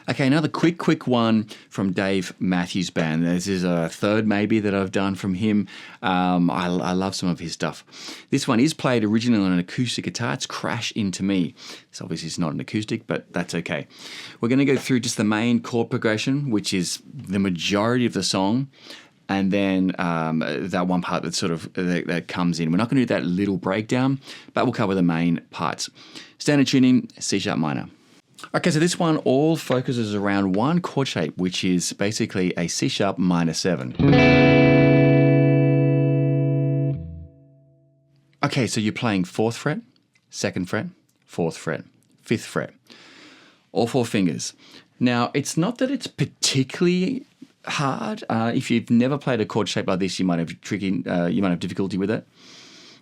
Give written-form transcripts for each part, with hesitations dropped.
Okay, another quick one from Dave Matthews Band. This is a third maybe that I've done from him. I love some of his stuff. This one is played originally on an acoustic guitar. It's Crash Into Me. This obviously is not an acoustic, but that's okay. We're going to go through just the main chord progression, which is the majority of the song, and then that one part that sort of that comes in. We're not going to do that little breakdown, but we'll cover the main parts. Standard tuning, C sharp minor. Okay, so this one all focuses around one chord shape, which is basically a C sharp minor 7. Okay, so you're playing 4th fret, 2nd fret, 4th fret, 5th fret, all 4 fingers. Now, it's not that it's particularly hard. If you've never played a chord shape like this, you might have difficulty with it.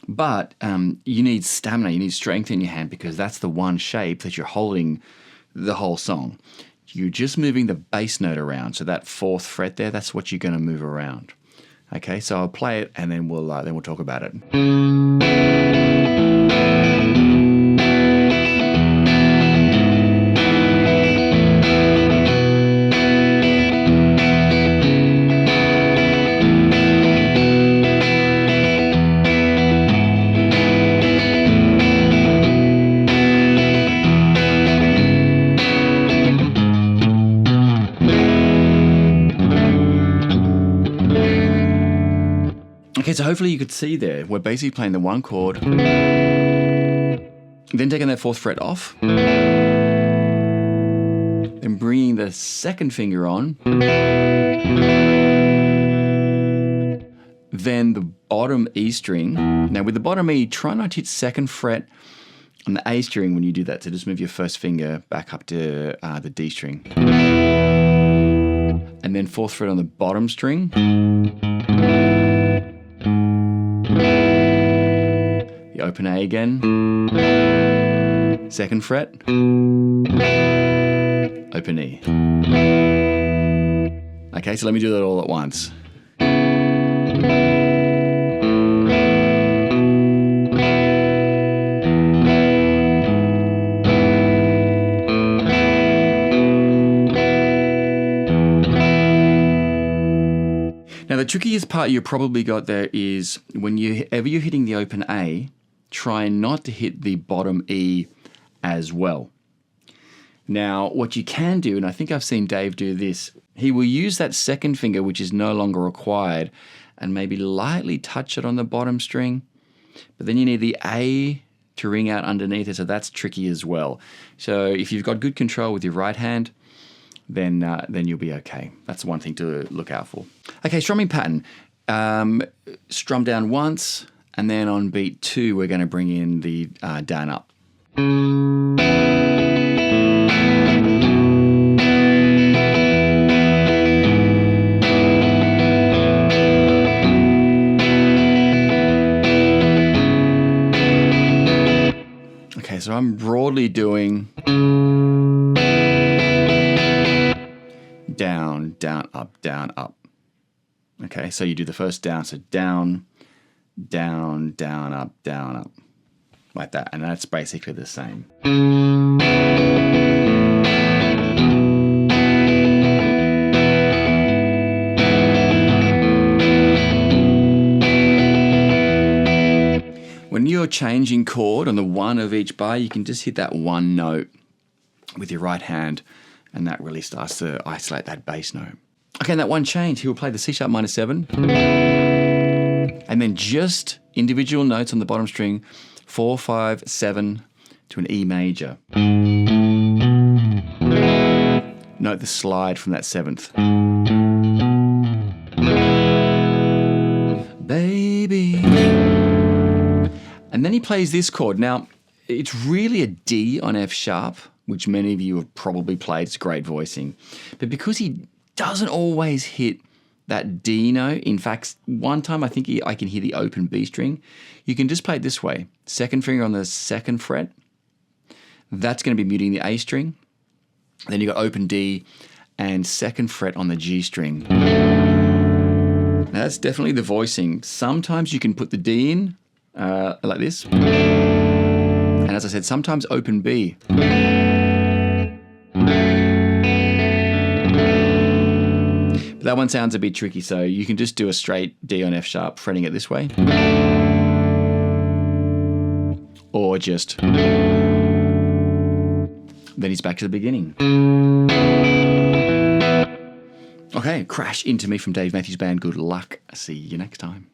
But you need stamina, you need strength in your hand, because that's the one shape that you're holding the whole song. You're just moving the bass note around. So that 4th fret there, that's what you're going to move around. Okay, so I'll play it and then we'll talk about it. Okay, so hopefully you could see there, we're basically playing the one chord, then taking that 4th fret off, then bringing the 2nd finger on, then the bottom E string. Now with the bottom E, try not to hit 2nd fret on the A string when you do that, so just move your 1st finger back up to the D string. And then 4th fret on the bottom string. The open A again, 2nd fret, open E. Okay, so let me do that all at once. Now the trickiest part you probably got there is whenever you're hitting the open A, try not to hit the bottom E as well. Now what you can do, and I think I've seen Dave do this, he will use that 2nd finger, which is no longer required, and maybe lightly touch it on the bottom string, but then you need the A to ring out underneath it, so that's tricky as well. So if you've got good control with your right hand, then you'll be okay. That's one thing to look out for. Okay, strumming pattern. Strum down once, and then on beat 2, we're going to bring in the down up. Okay, so I'm broadly doing down, down, up, down, up. Okay, so you do the first down, so down, down, down, up, like that, and that's basically the same. When you're changing chord on the one of each bar, you can just hit that one note with your right hand, and that really starts to isolate that bass note. Okay, and that one change, he will play the C sharp minor 7, and then just individual notes on the bottom string, 4, 5, 7 to an E major. Note the slide from that 7th. Baby. And then he plays this chord. Now, it's really a D on F sharp, which many of you have probably played. It's great voicing. But because he doesn't always hit that D note, in fact, one time I think I can hear the open B string, you can just play it this way. 2nd finger on the 2nd fret. That's going to be muting the A string. Then you got open D and 2nd fret on the G string. Now that's definitely the voicing. Sometimes you can put the D in like this. And as I said, sometimes open B. That one sounds a bit tricky, so you can just do a straight D on F sharp, fretting it this way. Or just... Then he's back to the beginning. Okay, Crash Into Me from Dave Matthews Band. Good luck. See you next time.